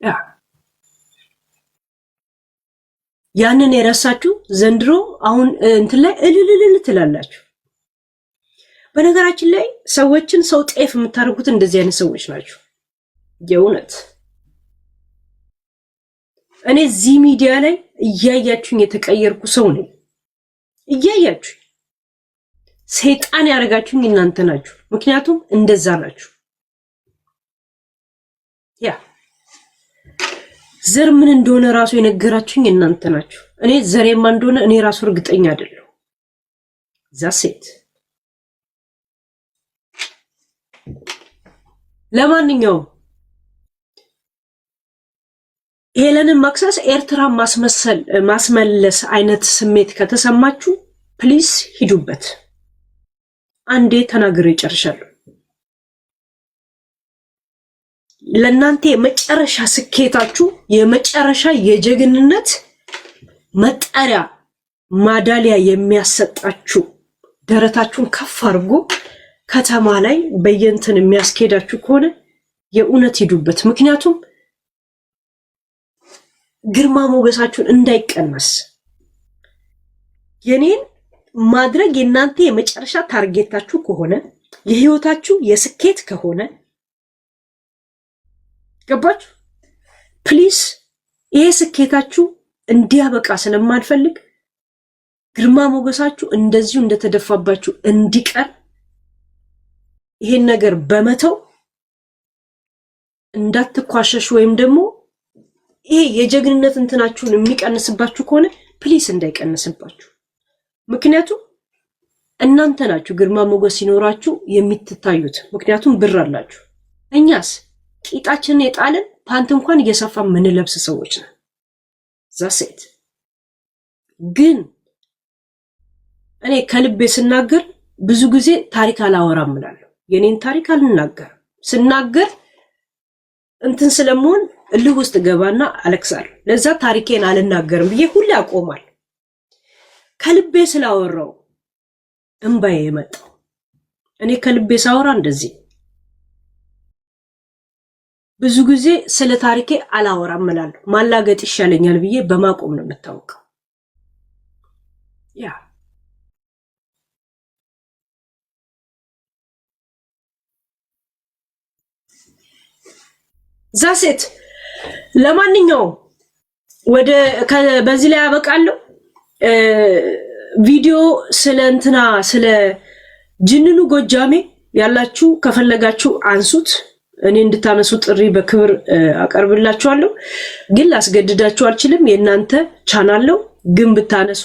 ያ ያንን የረሳችሁ ዘንድሮ አሁን እንትን ላይ እልልልል ትላላችሁ። በነገራችን ላይ ሰዎችን ሰው ጤፍ የምታደርጉት እንደዚህ አይነት ሰዎች ናቸው። የእውነት እኔ እዚህ ሚዲያ ላይ እያያችሁኝ የተቀየርኩ ሰው ነኝ። እያያችሁ ሰይጣን ያደርጋችሁኝ እናንተ ናችሁ። ምክንያቱም እንደዛ ናችሁ። ያ ዘር ምን እንደሆነ ራሱ የነገራችሁኝ እናንተ ናችሁ። እኔ ዘሬማ እንደሆነ እኔ ራሱ እርግጠኛ አይደለሁ። ዛሴት ለማንኛውም ሄለንን መክሰስ ኤርትራን ማስመለስ አይነት ስሜት ከተሰማችሁ ፕሊስ ሂዱበት። አንዴ ተናግሬ ጨርሻለሁ። ለእናንተ የመጨረሻ ስኬታችሁ የመጨረሻ የጀግንነት መጠሪያ ማዳሊያ የሚያሰጣችሁ ደረታችሁን ከፍ አድርጎ ከተማ ላይ በየንትን የሚያስኬዳችሁ ከሆነ የእውነት ሂዱበት። ምክንያቱም ግርማ ሞገሳችሁን እንዳይቀነስ የኔን ማድረግ የእናንተ የመጨረሻ ታርጌታችሁ ከሆነ የህይወታችሁ የስኬት ከሆነ ገባችሁ? ፕሊስ ይሄ ስኬታችሁ እንዲያበቃ ስለማንፈልግ ግርማ ሞገሳችሁ እንደዚሁ እንደተደፋባችሁ እንዲቀር ይሄን ነገር በመተው እንዳትኳሸሹ ወይም ደግሞ ይሄ የጀግንነት እንትናችሁን የሚቀንስባችሁ ከሆነ ፕሊስ እንዳይቀንስባችሁ። ምክንያቱም እናንተ ናችሁ ግርማ ሞገስ ሲኖራችሁ የምትታዩት። ምክንያቱም ብር አላችሁ። እኛስ ቂጣችንን የጣልን ፓንት እንኳን እየሰፋ ምንለብስ ሰዎች ነን። ዛሴት ግን እኔ ከልቤ ስናገር ብዙ ጊዜ ታሪክ አላወራም እላለሁ። የኔን ታሪክ አልናገርም። ስናገር እንትን ስለመሆን እልህ ውስጥ ገባና አለቅሳለሁ። ለዛ ታሪኬን አልናገርም ብዬ ሁሌ አቆማለሁ። ከልቤ ስላወራው እንባዬ የመጣው እኔ ከልቤ ሳወራ እንደዚህ ብዙ ጊዜ ስለ ታሪኬ አላወራም እላለሁ። ማላገጥ ይሻለኛል ብዬ በማቆም ነው የምታወቀው። ያ ዛሴት ለማንኛውም በዚህ ላይ ያበቃለሁ። ቪዲዮ ስለ እንትና ስለ ጅንኑ ጎጃሜ ያላችሁ ከፈለጋችሁ አንሱት። እኔ እንድታነሱ ጥሪ በክብር አቀርብላችኋለሁ። ግን ላስገድዳችሁ አልችልም። የእናንተ ቻናል ነው። ግን ብታነሱ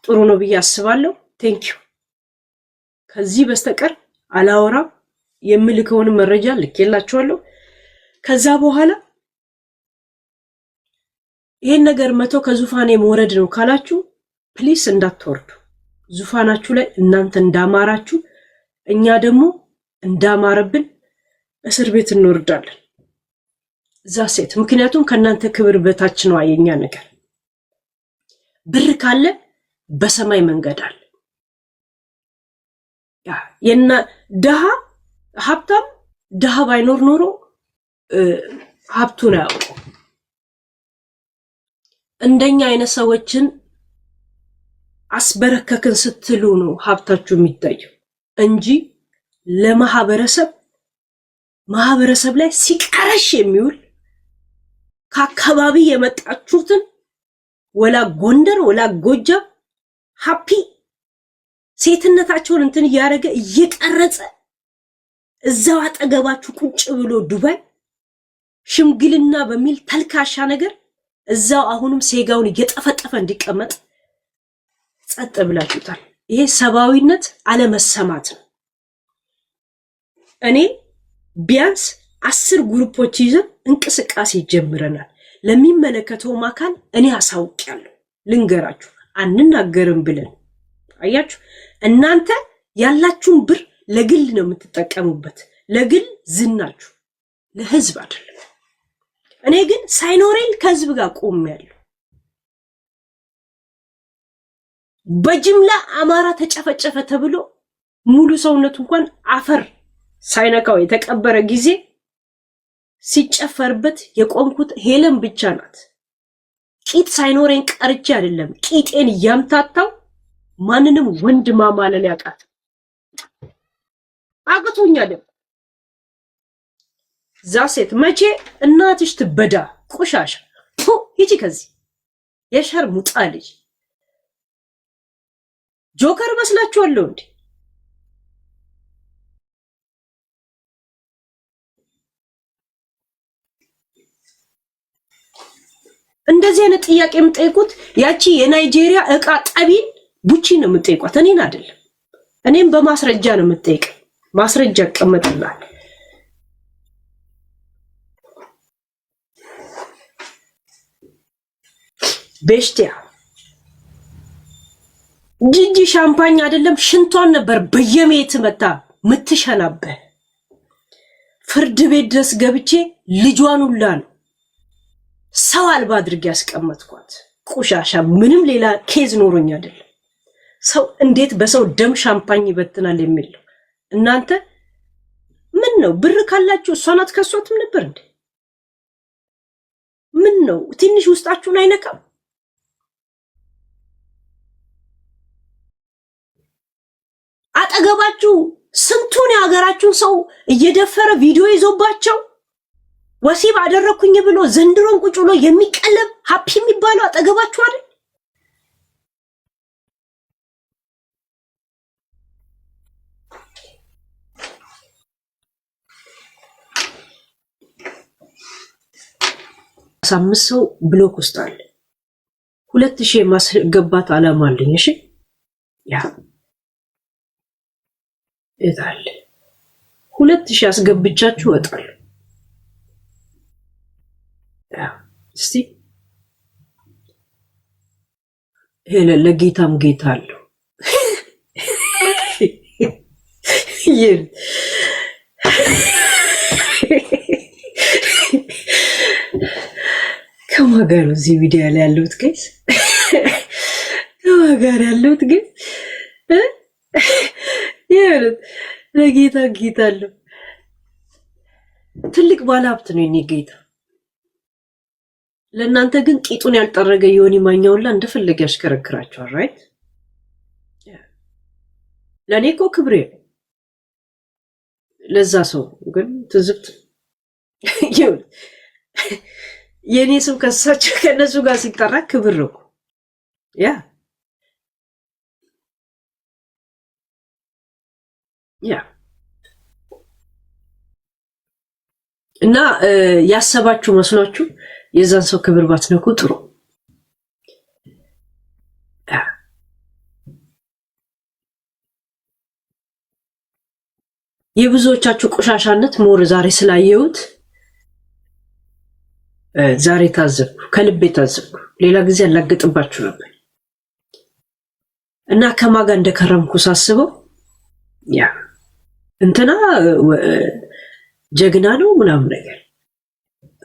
ጥሩ ነው ብዬ አስባለሁ። ቴንኪዩ። ከዚህ በስተቀር አላወራም። የምልከውን መረጃ ልኬላችኋለሁ። ከዛ በኋላ ይሄን ነገር መቶ ከዙፋኔ መውረድ ነው ካላችሁ ፕሊስ እንዳትወርዱ። ዙፋናችሁ ላይ እናንተ እንዳማራችሁ እኛ ደግሞ እንዳማረብን እስር ቤት እንወርዳለን። ዛሴት ምክንያቱም ከናንተ ክብር በታች ነው የኛ ነገር። ብር ካለ በሰማይ መንገድ አለ። የና ደሃ ሀብታም ደሃ ባይኖር ኖሮ ሀብቱን አያውቁም። እንደኛ አይነት ሰዎችን አስበረከክን ስትሉ ነው ሀብታችሁ የሚታየው እንጂ ማህበረሰብ ላይ ሲቀረሽ የሚውል ከአካባቢ የመጣችሁትን ወላ ጎንደር ወላ ጎጃም ሃፒ ሴትነታቸውን እንትን እያደረገ እየቀረጸ እዛው አጠገባችሁ ቁጭ ብሎ ዱባይ ሽምግልና በሚል ተልካሻ ነገር እዛው አሁንም ሴጋውን እየጠፈጠፈ እንዲቀመጥ ጸጥ ብላችሁታል። ይሄ ሰባዊነት አለመሰማት ነው። እኔ ቢያንስ 10 ግሩፖች ይዘን እንቅስቃሴ ጀምረናል። ለሚመለከተው አካል እኔ አሳውቂያለሁ። ልንገራችሁ አንናገርም ብለን አያችሁ። እናንተ ያላችሁን ብር ለግል ነው የምትጠቀሙበት፣ ለግል ዝናችሁ፣ ለህዝብ አይደለም። እኔ ግን ሳይኖረኝ ከህዝብ ጋር ቆሜያለሁ። በጅምላ አማራ ተጨፈጨፈ ተብሎ ሙሉ ሰውነቱ እንኳን አፈር ሳይነካው የተቀበረ ጊዜ ሲጨፈርበት የቆምኩት ሄለን ብቻ ናት። ቂጥ ሳይኖረኝ ቀርቼ አይደለም፣ ቂጤን እያምታታው ማንንም ወንድ ማማለል ያቃት አቅቶኛል። ዛሴት መቼ እናትሽ ትበዳ ቆሻሻ ሂጂ ከዚህ የሸርሙጣ ልጅ። ጆከር መስላችኋለሁ እንዴ? እንደዚህ አይነት ጥያቄ የምጠይቁት ያቺ የናይጄሪያ እቃ ጠቢን ቡቺ ነው የምጠይቋት፣ እኔን አይደለም። እኔም በማስረጃ ነው የምጠይቅ፣ ማስረጃ ቀመጥላል። ቤሽቲያ ጂጂ ሻምፓኝ አይደለም ሽንቷን ነበር በየሜት መታ ምትሸናበህ። ፍርድ ቤት ድረስ ገብቼ ልጇን ሁላ ነው ሰው አልባ አድርጌ ያስቀመጥኳት። ቆሻሻ ምንም ሌላ ኬዝ ኖሮኝ አይደለም። ሰው እንዴት በሰው ደም ሻምፓኝ ይበትናል የሚለው እናንተ ምን ነው? ብር ካላችሁ እሷን አትከሷትም ነበር እንዴ? ምን ነው ትንሽ ውስጣችሁን አይነካም? አጠገባችሁ ስንቱን የሀገራችሁን ሰው እየደፈረ ቪዲዮ ይዞባቸው ወሲብ አደረኩኝ ብሎ ዘንድሮን ቁጭ ብሎ የሚቀለብ ሃፒ የሚባለው አጠገባችሁ አይደል? አምስት ሰው ብሎክ ውስጥ አለ። 2000 ማስገባት አላማ አለኝ። እሺ ያ እታለ 2000 አስገብቻችሁ እወጣለሁ። እስቲ ሄለ ለጌታም ጌታ አለው። ከማን ጋር ነው እዚህ ቪዲዮ ላይ ያለሁት ጋይስ? ከማን ጋር ያለሁት ግን ይኸውልህ ለጌታ ጌታ አለው። ትልቅ ባለሀብት ነው የኔ ጌታ። ለእናንተ ግን ቂጡን ያልጠረገ ዮኒ ማኛውላ እንደፈለገ ያሽከረክራቸዋል። ራይት ለእኔ እኮ ክብሬ ነው። ለዛ ሰው ግን ትዝብት የኔ ስም ከሳቸው ከነሱ ጋር ሲጠራ ክብር ነው ያ እና ያሰባችሁ መስሏችሁ የዛን ሰው ክብር ባትነኩ ጥሩ። የብዙዎቻችሁ ቆሻሻነት ሞር ዛሬ ስላየሁት ዛሬ ታዘብኩ፣ ከልቤ ታዘብኩ። ሌላ ጊዜ አላገጥባችሁ ነበር እና ከማጋ እንደከረምኩ ሳስበው ያ እንትና ጀግና ነው ምናምን ነገር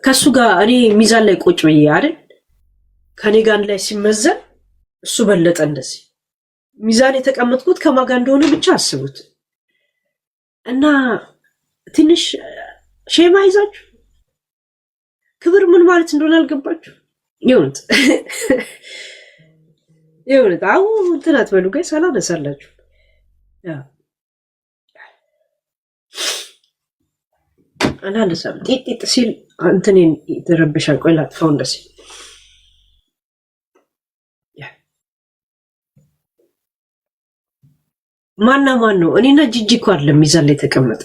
ከሱ ጋር እኔ ሚዛን ላይ ቁጭ ብዬ አይደል ከኔ ጋር ላይ ሲመዘን እሱ በለጠ። እንደዚህ ሚዛን የተቀመጥኩት ከማጋ እንደሆነ ብቻ አስቡት። እና ትንሽ ሼማ ይዛችሁ ክብር ምን ማለት እንደሆነ አልገባችሁ? ይሁን አው እንትና አትበሉ ጋር ሳላነሳላችሁ አላነሳም። ጢጥ ሲል እንትኔን የተረበሻል። ቆይ ላጥፋው እንደዚህ ማና ማን ነው? እኔና ጂጂ እኮ አይደለም ሚዛን ላይ ተቀመጠ።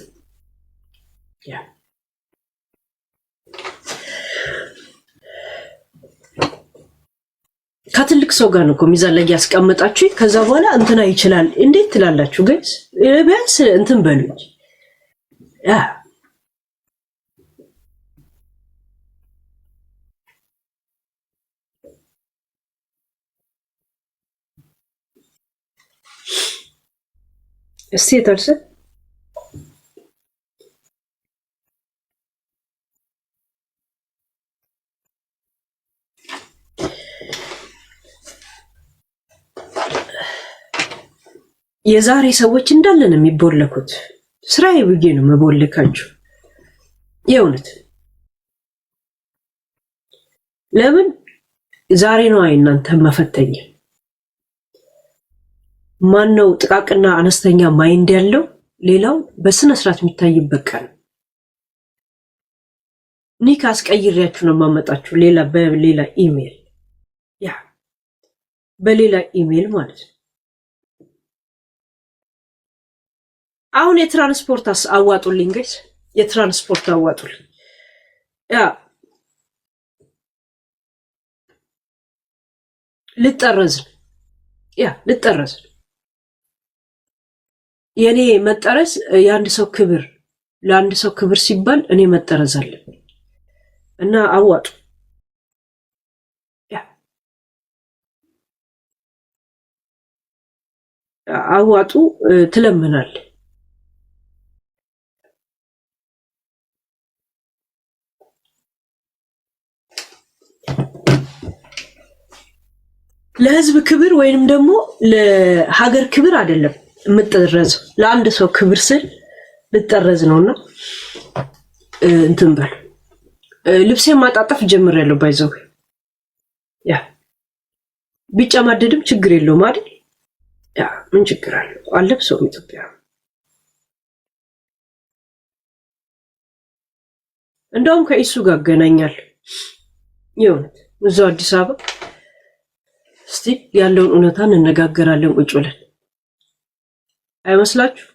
ከትልቅ ሰው ጋር ነው እኮ ሚዛን ላይ ያስቀመጣችሁ። ከዛ በኋላ እንትና ይችላል እንዴት ትላላችሁ? ግን ቢያንስ እንትን በሉኝ። እስቲ ተርሰ የዛሬ ሰዎች እንዳለ ነው የሚቦለኩት። ስራዬ ብዬ ነው መቦለካችሁ የእውነት ለምን ዛሬ ነው እናንተ መፈተኛ ማን ነው ጥቃቅና አነስተኛ ማይንድ ያለው ሌላው በስነ ስርዓት የሚታይበት ቀን ኒክ አስቀይሬያችሁ ነው ማመጣችሁ በሌላ ኢሜል ያ በሌላ ኢሜል ማለት ነው አሁን የትራንስፖርት አዋጡልኝ ጋይስ የትራንስፖርት አዋጡልኝ ያ ልጠረዝ የኔ መጠረዝ የአንድ ሰው ክብር ለአንድ ሰው ክብር ሲባል እኔ መጠረዝ አለብኝ እና አዋጡ ትለምናል ለህዝብ ክብር ወይንም ደግሞ ለሀገር ክብር አይደለም ምጥረዝ ለአንድ ሰው ክብር ስል ልጠረዝ ነውና እንትን በል ልብሴ ማጣጣፍ ጀምሬያለሁ ባይዘው ያ ቢጫማደድም ችግር የለውም አይደል ያ ምን ችግር አለው አለብሰው ኢትዮጵያ እንደውም ከኢሱ ጋር ገናኛል ይሁን እዛው አዲስ አበባ እስቲ ያለውን እውነታን እንነጋገራለን ቁጭ ብለን አይመስላችሁ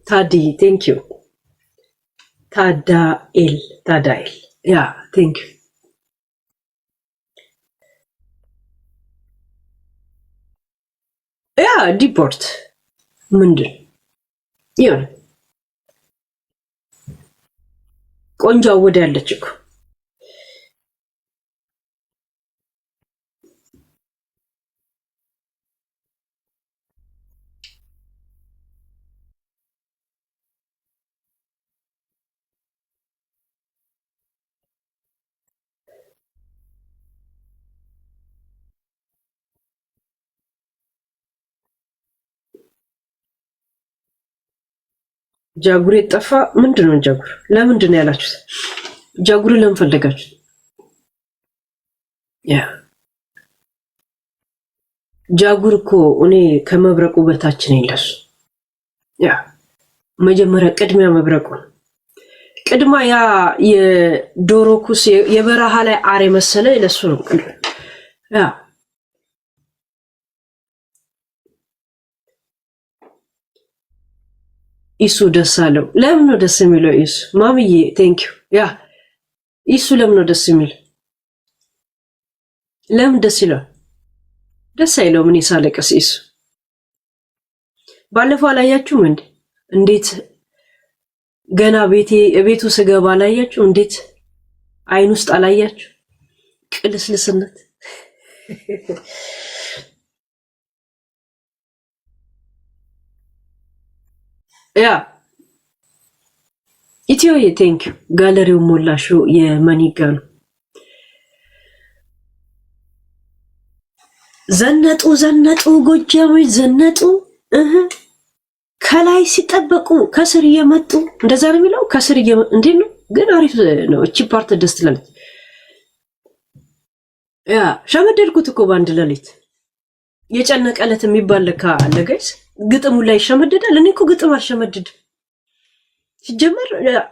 ታዲ ቴንክ ዩ ታዳኤል ያ ቴንክ ዩ ያ ዲፖርት ምንድን ይሁን ቆንጆ ወደ ያለች እኮ ጃጉሬ ጠፋ ምንድነው ጃጉር ለምንድነው ያላችሁት ጃጉር ለምን ፈለጋችሁ ያ ጃጉር እኮ እኔ ከመብረቁ በታች ነኝ ለሱ ያ መጀመሪያ ቅድሚያ መብረቁ ቅድማ ያ የዶሮኩስ የበረሃ ላይ አሬ መሰለ ለሱ ነው ያ ኢሱ ደስ አለው ለምን ነው ደስ የሚለው ኢሱ ማምዬ ቴንክ ዩ ያ ኢሱ ለምን ነው ደስ የሚለው ለምን ደስ ይለው ደስ አይለው ምን ይሳለቀስ ኢሱ ባለፈው አላያችሁም እንዴት ገና ቤቱ ስገባ አላያችሁ እንዴት አይን ውስጥ አላያችሁ ቅልስልስነት ያ ኢትዮዬ ቴንክ ዩ ጋለሪው ሞላሹ የመኒጋ ነው ዘነጡ ጎጃሞች ዘነጡ ከላይ ሲጠበቁ ከስር እየመጡ እንደዛ ነው የሚለው ከስር እንዴ ነው ግን አሪፍ ነው እቺ ፓርት ደስ ትላለች ያ ሸመደድኩት እኮ ባንድ ለሊት የጨነቀለት የሚባል ለካ አለ ጋይስ ግጥሙ ላይ ሸመደዳል እኔ እኮ ግጥም አልሸመድድም ሲጀመር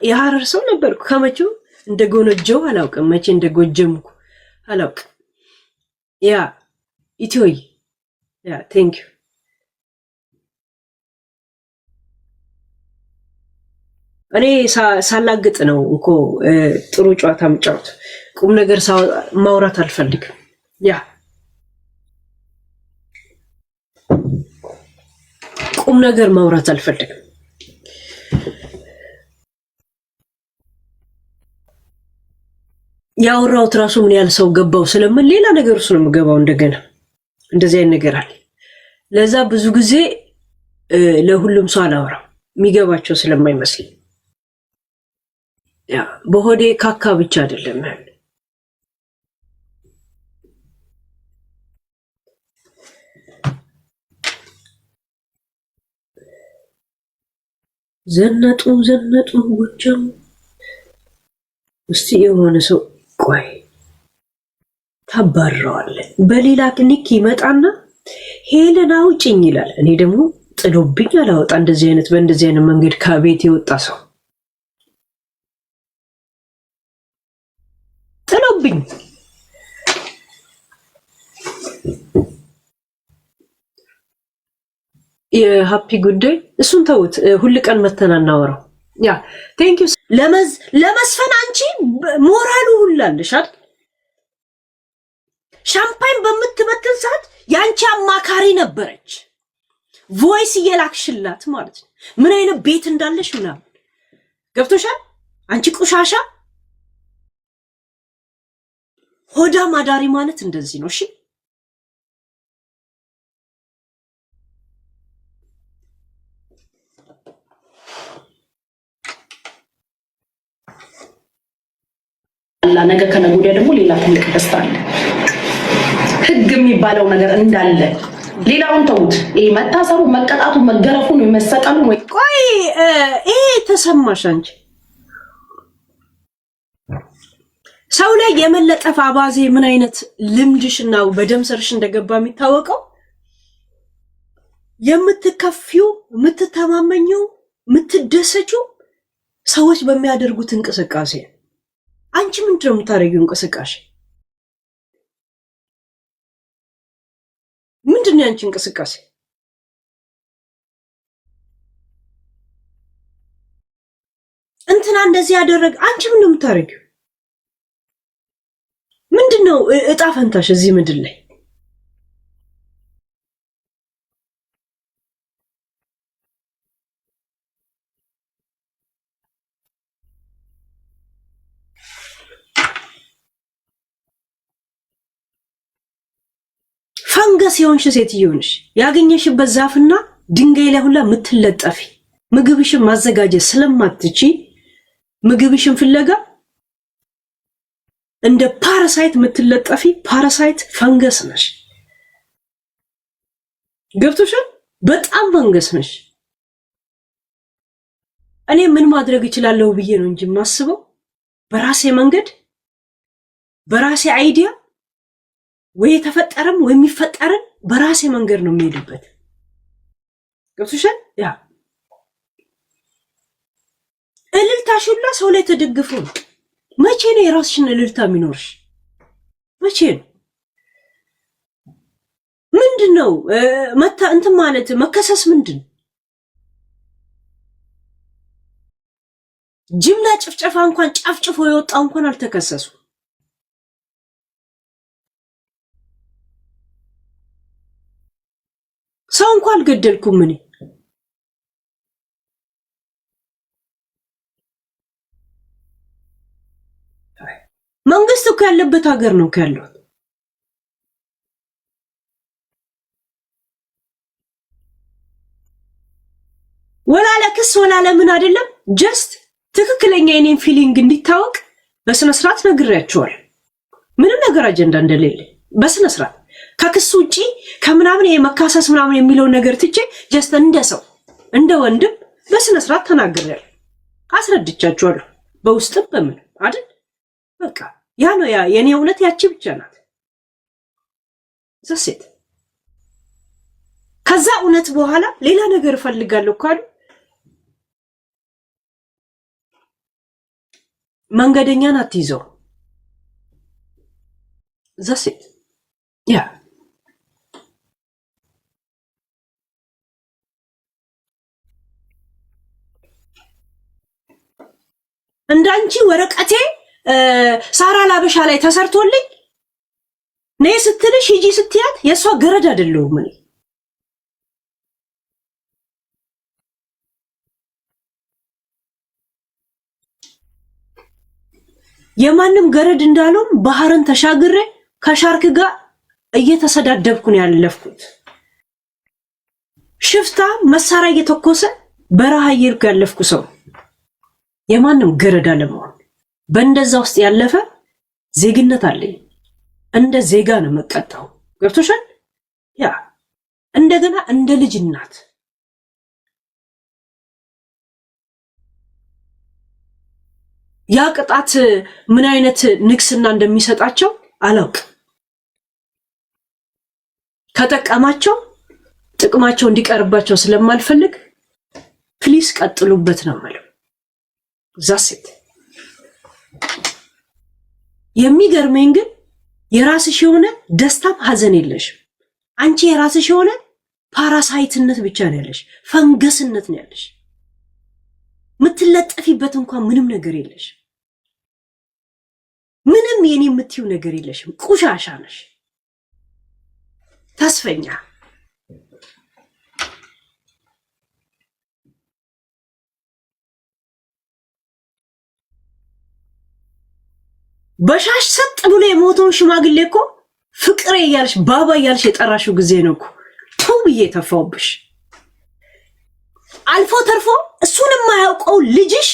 የሐረር ሰው ነበርኩ ከመቼው እንደጎነጀው አላውቅም መቼ እንደጎጀምኩ አላውቅም ያ ኢትዮይ ያ ቴንክ ዩ እኔ ሳላግጥ ነው እኮ ጥሩ ጨዋታ ምጫወት ቁም ነገር ማውራት አልፈልግም ያ ቁም ነገር ማውራት አልፈልግም ያወራውት ራሱ ምን ያህል ሰው ገባው ስለምን ሌላ ነገር እሱ ነው የምገባው እንደገና እንደዚህ አይነት ነገር አለ ለዛ ብዙ ጊዜ ለሁሉም ሰው አላወራም የሚገባቸው ስለማይመስል ያ በሆዴ ካካ ብቻ አይደለም ዘነጡ ጎጃም እስቲ የሆነ ሰው ቆይ ታባረዋለ በሌላ ክሊክ ይመጣና ሄለን አውጭኝ ይላል። እኔ ደግሞ ጥሎብኝ አላወጣ እንደዚህ አይነት በእንደዚህ አይነት መንገድ ከቤት የወጣ ሰው ጥሎብኝ የሃፒ ጉዳይ እሱን ተውት። ሁሉ ቀን መተናናወራው ያ ቴንክ ዩ ለመስፈን አንቺ ሞራሉ ሁላልሽ አይደል? ሻምፓኝ በምትበትን ሰዓት ያንቺ አማካሪ ነበረች፣ ቮይስ እየላክሽላት ማለት ነው። ምን አይነት ቤት እንዳለሽ ምናምን ገብቶሻል? አንቺ ቆሻሻ ሆዳ ማዳሪ ማለት እንደዚህ ነው። እሺ ነገ ከነገ ወዲያ ደግሞ ሌላ ትልቅ ደስታ አለ። ህግ የሚባለው ነገር እንዳለ ሌላውን ተውት። ይሄ መታሰሩ፣ መቀጣቱ፣ መገረፉን፣ መሰቀሉ ወይ ቆይ ይሄ ተሰማሽ አንቺ ሰው ላይ የመለጠፍ አባዜ ምን አይነት ልምድሽና በደምሰርሽ እንደገባ የሚታወቀው የምትከፊው የምትተማመኘው የምትደሰችው ሰዎች በሚያደርጉት እንቅስቃሴ አንቺ ምንድነው የምታደርጊው እንቅስቃሴ? ምንድነው ያንቺ እንቅስቃሴ? እንትና እንደዚህ ያደረገ አንቺ ምንድነው የምታደርጊው? ምንድነው እጣ ፈንታሽ እዚህ ምድር ላይ? ፈንገስ የሆንሽ ሴትዮ ነሽ። ያገኘሽበት ዛፍና ድንጋይ ላይ ሁላ የምትለጠፊ ምግብሽን ማዘጋጀት ስለማትቺ ምግብሽን ፍለጋ እንደ ፓራሳይት የምትለጠፊ ፓራሳይት ፈንገስ ነሽ። ገብቶሻል? በጣም ፈንገስ ነሽ። እኔ ምን ማድረግ እችላለሁ ብዬ ነው እንጂ የማስበው በራሴ መንገድ በራሴ አይዲያ ወይ ተፈጠረም ወይ የሚፈጠርን በራሴ መንገድ ነው የሚሄድበት። ገብቶሻል? ያ እልልታሽ ሁላ ሰው ላይ ተደግፎ ነው። መቼ ነው የራስሽን እልልታ የሚኖርሽ? መቼ ነው? ምንድነው እንትን ማለት መከሰስ ምንድን? ጅምላ ጭፍጨፋ እንኳን ጨፍጭፎ የወጣ እንኳን አልተከሰሱ። ሰው እንኳን አልገደልኩም እኔ። መንግስት እኮ ያለበት ሀገር ነው ያለው። ወላለ ክስ ወላለ ምን አይደለም። ጀስት ትክክለኛ የኔን ፊሊንግ እንዲታወቅ በስነ ስርዓት ነግሬያቸዋል። ምንም ነገር አጀንዳ እንደሌለ በስነ ስርዓት ከክስ ውጪ ከምናምን የመካሰስ ምናምን የሚለው ነገር ትቼ ጀስት እንደ ሰው እንደ ወንድም በስነ ስርዓት ተናግሬያለሁ። አስረድቻቸዋለሁ በውስጥም በምን አይደል። በቃ ያ ነው ያ የኔ እውነት ያቺ ብቻ ናት። ዘሴት ከዛ እውነት በኋላ ሌላ ነገር እፈልጋለሁ ካሉ መንገደኛን አትይዘው። ዘሴት ያ እንዳንቺ ወረቀቴ ሳራ ላበሻ ላይ ተሰርቶልኝ ነይ ስትልሽ ሂጂ ስትያት የሷ ገረድ አይደለሁም እኔ። የማንም ገረድ እንዳለውም ባህርን ተሻግሬ ከሻርክ ጋር እየተሰዳደብኩ ነው ያለፍኩት። ሽፍታ መሳሪያ እየተኮሰ በረሃ እየሄድኩ ያለፍኩ ሰው የማንም ገረድ አለመሆን በእንደዛ ውስጥ ያለፈ ዜግነት አለኝ። እንደ ዜጋ ነው መቀጣው። ገብቶሻል? ያ እንደገና እንደ ልጅ እናት ያ ቅጣት ምን አይነት ንክስና እንደሚሰጣቸው አላውቅ። ከጠቀማቸው ጥቅማቸው እንዲቀርባቸው ስለማልፈልግ ፕሊስ ቀጥሉበት ነው ማለት ዛሴት። የሚገርመኝ ግን የራስሽ የሆነ ደስታም ሐዘን የለሽ። አንቺ የራስሽ የሆነ ፓራሳይትነት ብቻ ነው ያለሽ፣ ፈንገስነት ነው ያለሽ። ምትለጠፊበት እንኳን ምንም ነገር የለሽ። ምንም የኔ የምትይው ነገር የለሽም። ቁሻሻ ነሽ። ተስፈኛ በሻሽ ሰጥ ብሎ የሞተውን ሽማግሌ እኮ ፍቅሬ እያልሽ ባባ እያልሽ የጠራሽው ጊዜ ነው እኮ ቱ ብዬ ተፋውብሽ። አልፎ ተርፎ እሱን የማያውቀው ልጅሽ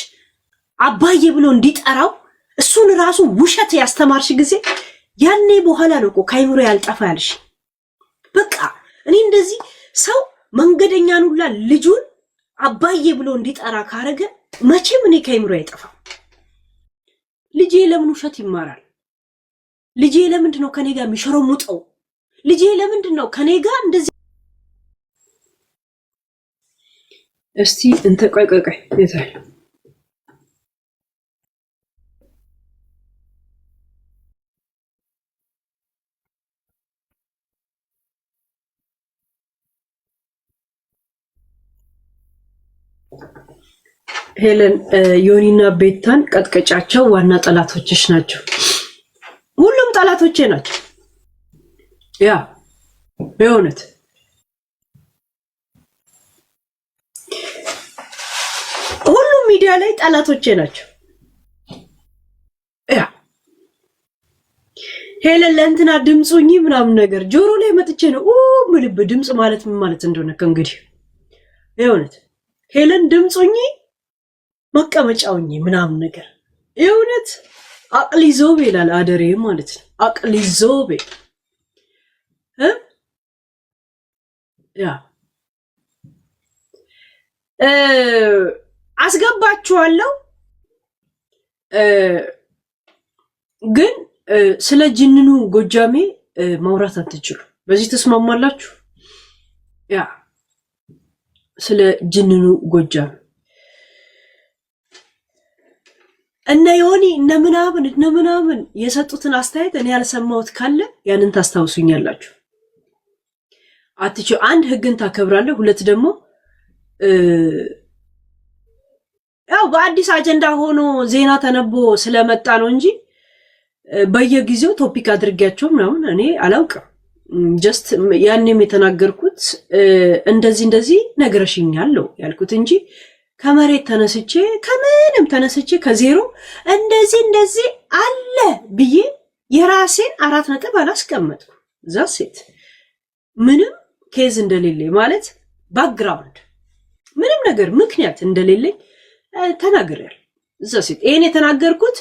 አባዬ ብሎ እንዲጠራው እሱን ራሱ ውሸት ያስተማርሽ ጊዜ ያኔ በኋላ ነው እኮ ካይምሮ ያልጠፋ ያልሽ። በቃ እኔ እንደዚህ ሰው መንገደኛን ሁላ ልጁን አባዬ ብሎ እንዲጠራ ካረገ መቼም እኔ ካይምሮ አይጠፋም። ልጄ ለምን ውሸት ይማራል? ልጄ ለምንድን ነው ከኔ ጋር የሚሸረሙጠው? ልጄ ለምንድን ነው ከኔ ጋር እንደዚህ? እስቲ እንተ ቆይ የታል ሄለን ዮኒና ቤታን ቀጥቀጫቸው፣ ዋና ጠላቶችሽ ናቸው። ሁሉም ጠላቶቼ ናቸው። ያ በእውነት ሁሉም ሚዲያ ላይ ጠላቶቼ ናቸው። ያ ሄለን ለእንትና ድምፁኝ ምናምን ነገር ጆሮ ላይ መጥቼ ነው ምልብ ድምፅ ማለት ምን ማለት እንደሆነ ከእንግዲህ በእውነት ሄለን ድምፁኝ መቀመጫውኝ ምናምን ነገር የእውነት አቅሊዞቤ ይላል አደሬ ማለት ነው። አቅሊዞቤ ያ አስገባችኋለሁ። ግን ስለ ጅንኑ ጎጃሜ ማውራት አትችሉ። በዚህ ተስማማላችሁ? ያ ስለ ጅንኑ ጎጃሜ እነ ዮኒ እነ ምናምን የሰጡትን አስተያየት እኔ ያልሰማሁት ካለ ያንን ታስታውሱኛላችሁ። አትችሉ። አንድ ህግን ታከብራለህ፣ ሁለት ደግሞ ያው በአዲስ አጀንዳ ሆኖ ዜና ተነቦ ስለመጣ ነው እንጂ በየጊዜው ቶፒክ አድርጌያቸው ምናምን እኔ አላውቅም። ጀስት ያኔም የተናገርኩት እንደዚህ ነግረሽኛል ያልኩት እንጂ ከመሬት ተነስቼ ከምንም ተነስቼ ከዜሮ እንደዚህ አለ ብዬ የራሴን 4 ነጥብ አላስቀመጥኩ። ዛሴት ምንም ኬዝ እንደሌለ ማለት ባክግራውንድ ምንም ነገር ምክንያት እንደሌለኝ ተናግሬያለሁ። ዛሴት ይሄን የተናገርኩት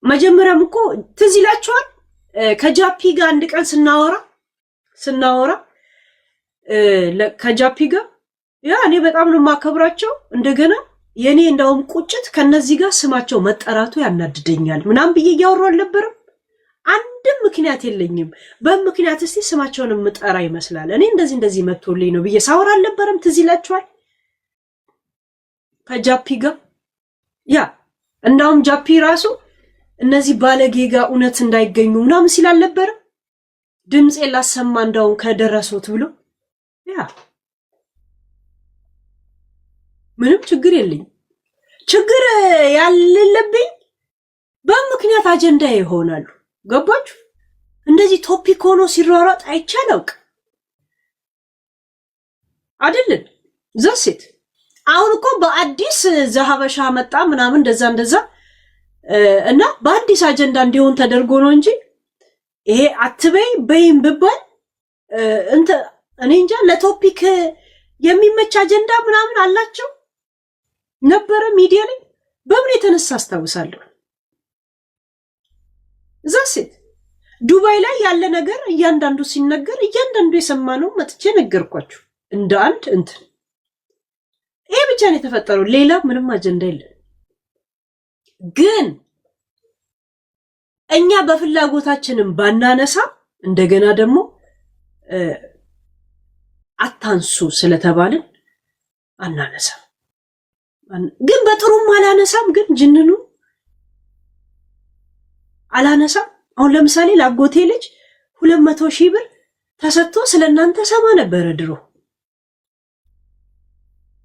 መጀመሪያም እኮ ትዝ ይላችኋል። ከጃፒ ጋር አንድ ቀን ስናወራ ከጃፒ ጋር ያ እኔ በጣም ነው ማከብራቸው። እንደገና የኔ እንደውም ቁጭት ከነዚህ ጋር ስማቸው መጠራቱ ያናድደኛል ምናምን ብዬ እያወራሁ አልነበረም። አንድም ምክንያት የለኝም። በምክንያት እስቲ ስማቸውን ምጠራ ይመስላል። እኔ እንደዚህ መጥቶልኝ ነው ብዬ ሳወራ አልነበረም። ትዝ ይላችኋል ከጃፒ ጋር ያ እንደውም ጃፒ ራሱ እነዚህ ባለጌ ጋር እውነት እንዳይገኙ ምናምን ሲል አልነበረም። ድምጼ ላሰማ እንደውም ከደረሱት ብሎ ያ ምንም ችግር የለኝም። ችግር ያለልብኝ በምክንያት አጀንዳ ይሆናሉ። ገባችሁ? እንደዚህ ቶፒክ ሆኖ ሲሯሯጥ አይቻለውቅ አይደለም። ዘሴት አሁን እኮ በአዲስ ዘሀበሻ መጣ ምናምን እንደዛ እና በአዲስ አጀንዳ እንዲሆን ተደርጎ ነው እንጂ ይሄ አትበይ በይም ብባል እኔ እንጃ ለቶፒክ የሚመች አጀንዳ ምናምን አላቸው ነበረ ሚዲያ ላይ በምን የተነሳ አስታውሳለሁ። ዛሴት ዱባይ ላይ ያለ ነገር እያንዳንዱ ሲነገር እያንዳንዱ የሰማነው መጥቼ ነገርኳችሁ። እንደ አንድ ይሄ ብቻ ነው የተፈጠረው። ሌላ ምንም አጀንዳ የለም። ግን እኛ በፍላጎታችንም ባናነሳ እንደገና ደግሞ አታንሱ ስለተባልን አናነሳም። ግን በጥሩም አላነሳም። ግን ጅንኑ አላነሳም። አሁን ለምሳሌ ላጎቴ ልጅ 200,000 ብር ተሰጥቶ ስለናንተ ሰማ ነበረ ድሮ።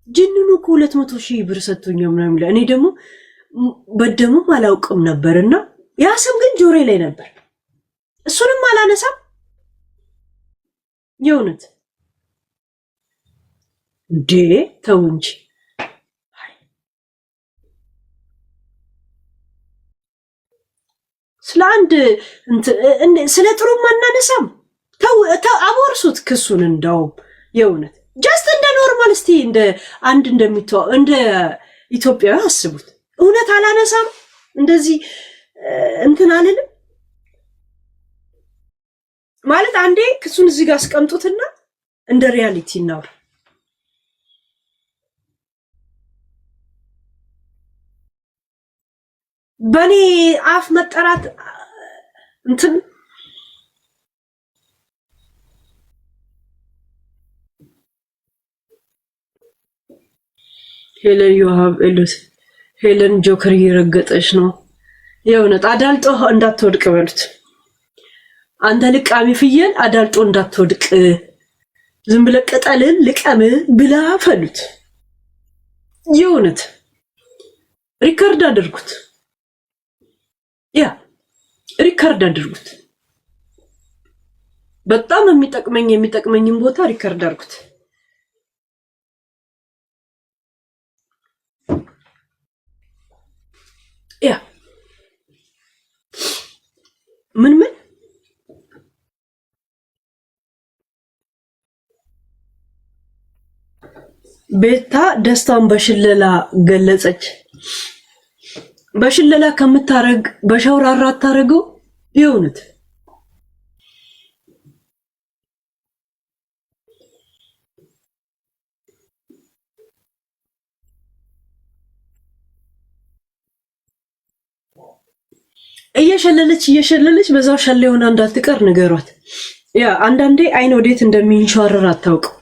ጅንኑ 200,000 ብር ሰጥቶኛል ምናምን እኔ ደግሞ በደምም አላውቅም ነበርና ያ ስም ግን ጆሮዬ ላይ ነበር። እሱንም አላነሳም። የእውነት እንዴ ተው እንጂ ስለ ጥሩም አናነሳም። ተው አቦርሱት ክሱን። እንደውም የእውነት ጀስት እንደ ኖርማል እስቲ እንደ አንድ እንደ ኢትዮጵያዊ አስቡት። እውነት አላነሳም። እንደዚህ አልልም ማለት አንዴ ክሱን እዚህ ጋር አስቀምጡትና እንደ ሪያሊቲ ነው። በኔ አፍ መጠራት ሄለን ዮሃብ ኤሉስ ሄለን ጆከር እየረገጠች ነው። የእውነት አዳልጦ እንዳትወድቅ በሉት። አንተ ልቃሚ ፍየል አዳልጦ እንዳትወድቅ ዝም ብለህ ቅጠልን ልቀም ብላ ፈሉት። የእውነት ሪከርድ አድርጉት። ያ ሪከርድ አድርጉት። በጣም የሚጠቅመኝን ቦታ ሪከርድ አድርጉት። ያ ምን ቤታ ደስታን በሽለላ ገለጸች። በሽለላ ከምታረግ በሸውራራ አታረገው። የእውነት እየሸለለች በዛው ሸለ ሆና እንዳትቀር ንገሯት። ያ አንዳንዴ አይን ወዴት እንደሚንሸዋረር አታውቅም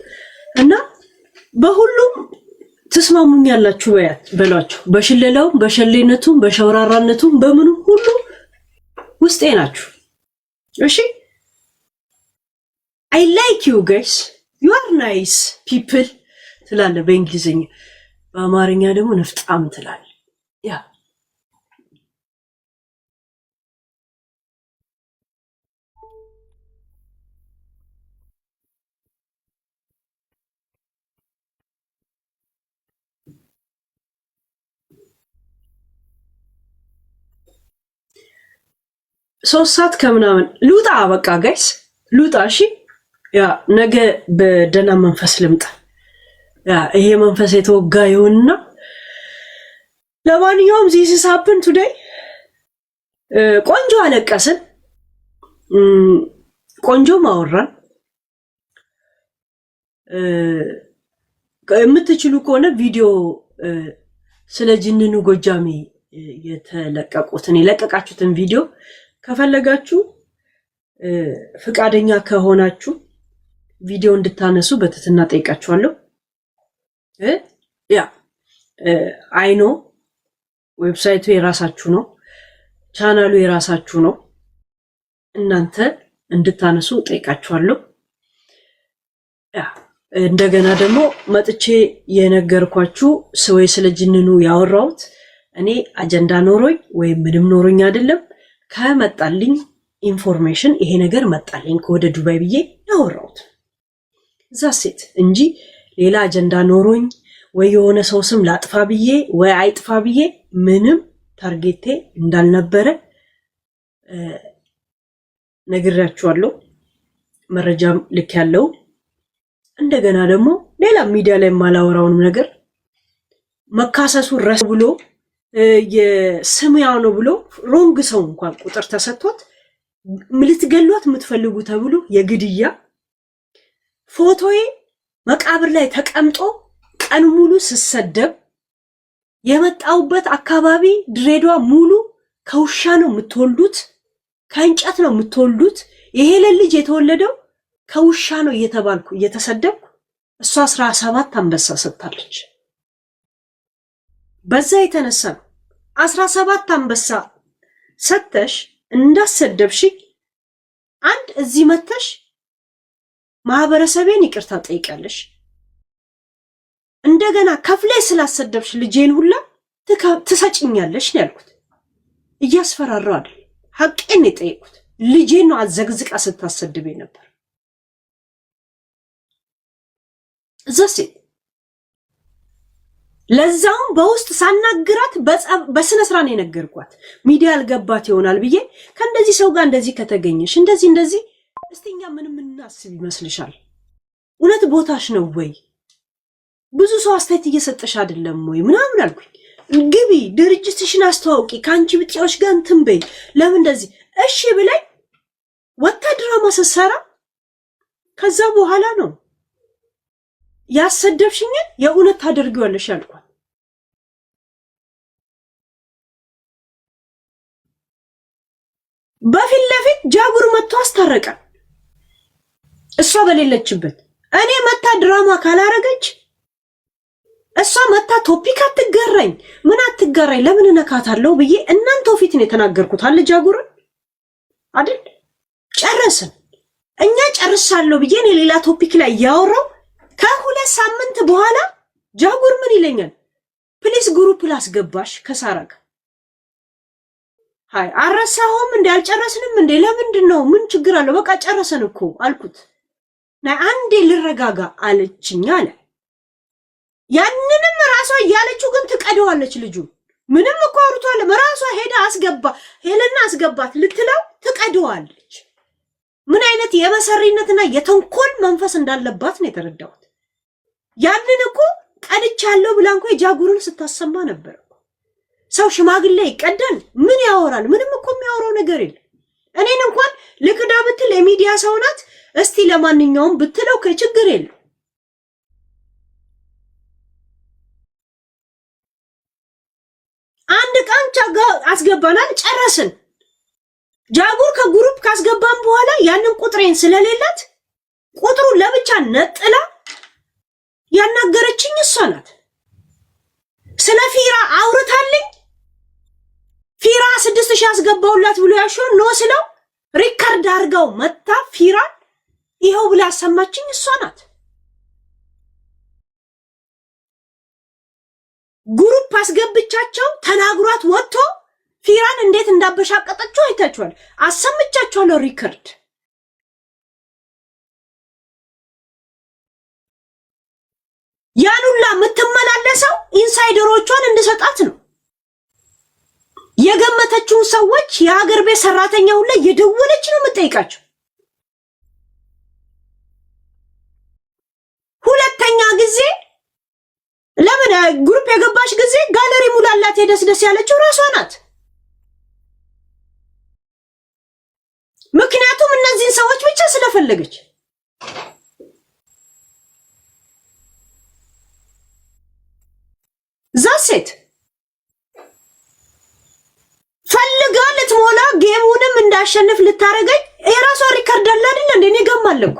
እና በሁሉም ትስማሙኛላችሁ በሏቸው። በሽለላውም በሸሌነቱም በሸውራራነቱም በምኑም ሁሉ ውስጤ ናችሁ። እሺ I like you guys. You are nice people ትላለ በእንግሊዝኛ። በአማርኛ ደግሞ ነፍጣም ትላለ። ያ ሶስት ሰዓት ከምናምን ልውጣ። በቃ ጋይስ ልውጣ። እሺ ያ ነገ በደህና መንፈስ ልምጣ። ያ ይሄ መንፈስ የተወጋ ይሁንና ለማንኛውም this is happen today። ቆንጆ አለቀስን፣ ቆንጆ ማወራን። የምትችሉ ከሆነ ቪዲዮ ስለ ጅንኑ ጎጃሜ የተለቀቁትን የለቀቃችሁትን ቪዲዮ ከፈለጋችሁ ፍቃደኛ ከሆናችሁ ቪዲዮ እንድታነሱ በትህትና ጠይቃችኋለሁ። ያ አይኖ ዌብሳይቱ የራሳችሁ ነው፣ ቻናሉ የራሳችሁ ነው። እናንተ እንድታነሱ ጠይቃችኋለሁ። ያ እንደገና ደግሞ መጥቼ የነገርኳችሁ ወይ ስለ ጅንኑ ያወራሁት እኔ አጀንዳ ኖሮኝ ወይም ምንም ኖሮኝ አይደለም። ከመጣልኝ ኢንፎርሜሽን ይሄ ነገር መጣልኝ ከወደ ዱባይ ብዬ ያወራሁት እዛ ሴት እንጂ ሌላ አጀንዳ ኖሮኝ ወይ የሆነ ሰው ስም ላጥፋ ብዬ ወይ አይጥፋ ብዬ ምንም ታርጌቴ እንዳልነበረ ነግራችኋለሁ። መረጃም ልክ ያለው እንደገና ደግሞ ሌላ ሚዲያ ላይ ማላወራውንም ነገር መካሰሱ ረስ ብሎ የስሙያው ነው ብሎ ሮንግ ሰው እንኳን ቁጥር ተሰጥቶት ልትገሏት የምትፈልጉ ተብሎ የግድያ ፎቶዬ መቃብር ላይ ተቀምጦ ቀን ሙሉ ስሰደብ የመጣውበት አካባቢ ድሬዳዋ ሙሉ ከውሻ ነው የምትወልዱት፣ ከእንጨት ነው የምትወልዱት። ይሄ ልጅ የተወለደው ከውሻ ነው እየተባልኩ እየተሰደብኩ እሷ 17 አንበሳ ሰጥታለች። በዛ የተነሳ 17 አንበሳ ሰጥተሽ እንዳሰደብሽ አንድ እዚህ መተሽ ማህበረሰቤን ይቅርታ ጠይቃለሽ። እንደገና ከፍሌ ስላሰደብሽ ልጄን ሁላ ትሰጭኛለሽ ነው ያልኩት። እያስፈራራው አይደል፣ ሐቄን የጠየቁት ልጄን ነው አዘግዝቃ ስታሰድብ ነበር። ዘሴ ለዛውም በውስጥ ሳናግራት በስነ ስርዓት ነው የነገርኳት። ሚዲያ አልገባት ይሆናል ብዬ ከእንደዚህ ሰው ጋር እንደዚህ ከተገኘሽ እንደዚህ እስቲኛ ምንም እናስብ ይመስልሻል? እውነት ቦታሽ ነው ወይ? ብዙ ሰው አስተያየት እየሰጠሽ አይደለም ወይ ምናምን አልኩኝ። ግቢ ድርጅትሽን አስተዋውቂ፣ ካንቺ ብጤዎች ጋር እንትን በይ። ለምን እንደዚህ እሺ ብለኝ ወታደራማ ስትሰራ ከዛ በኋላ ነው ያሰደብሽኝን የእውነት ታደርጊዋለሽ ያልኳት። በፊት ለፊት ጃጉር መጥቶ አስታረቀን እሷ በሌለችበት። እኔ መታ ድራማ ካላረገች እሷ መታ ቶፒክ አትገራኝ ምን አትገራኝ ለምን ነካታለሁ ብዬ እናንተው ፊት ነው የተናገርኩት። አለ ጃጉርን አይደል ጨረስን እኛ ጨርሳለሁ ብዬ እኔ ሌላ ቶፒክ ላይ ያወራው። ከሁለት ሳምንት በኋላ ጃጉር ምን ይለኛል? ፕሊስ ግሩፕ ላስገባሽ ከሳራጋ። ሃይ አረሳሁም እንዴ አልጨረስንም እንዴ? ለምንድን ነው ምን ችግር አለው? በቃ ጨረሰን እኮ አልኩት። ናይ አንዴ ልረጋጋ አለችኝ አለ። ያንንም ራሷ ያለችው ግን ትቀደዋለች ልጁ ምንም እኮ አውርቷል። ራሷ ሄዳ አስገባ ሄለና አስገባት ልትለው ትቀደዋለች። ምን አይነት የመሰሪነትና የተንኮል መንፈስ እንዳለባት ነው የተረዳሁት። ያንን እኮ ቀድቻለሁ ብላ እንኳን የጃጉርን ስታሰማ ነበር። ሰው ሽማግሌ ይቀዳል ምን ያወራል? ምንም እኮ የሚያወራው ነገር የለም። እኔን እንኳን ልክዳ ብትል የሚዲያ ሰው ናት እስቲ ለማንኛውም ብትለው ከችግር የለም። አንድ ቀን አስገባናል ጨረስን። ጃጉር ከግሩፕ ካስገባን በኋላ ያንን ቁጥሬን ስለሌላት ቁጥሩ ለብቻ ነጥላ ያናገረችኝ እሷ ናት። ስለ ፊራ አውርታልኝ ፊራ 6000 አስገባውላት ብሎ ያሾን ነው ስለው ሪካርድ አርጋው መታ ፊራ ይሄው ብላ አሰማችኝ እሷ ናት። ግሩፕ አስገብቻቸው ተናግሯት ወጥቶ ፊራን እንዴት እንዳበሻቀጠችው አይታችኋል። አሰምቻችኋለሁ ሪከርድ። ያኑላ የምትመላለሰው ኢንሳይደሮቿን እንድሰጣት ነው። የገመተችውን ሰዎች የሀገር ቤት ሰራተኛ ሁላ የደወለች ነው የምጠይቃቸው። ሁለተኛ ጊዜ ለምን ግሩፕ የገባሽ ጊዜ ጋለሪ ሙላላት የደስደስ ያለችው ራሷ ናት። ምክንያቱም እነዚህን ሰዎች ብቻ ስለፈለገች። ዛሴት ፈልጋ ልትሞላ ጌሙንም እንዳሸንፍ ልታረገኝ የራሷ ሪከርድ አለ አይደል እንዴ? እኔ ገማለሁ።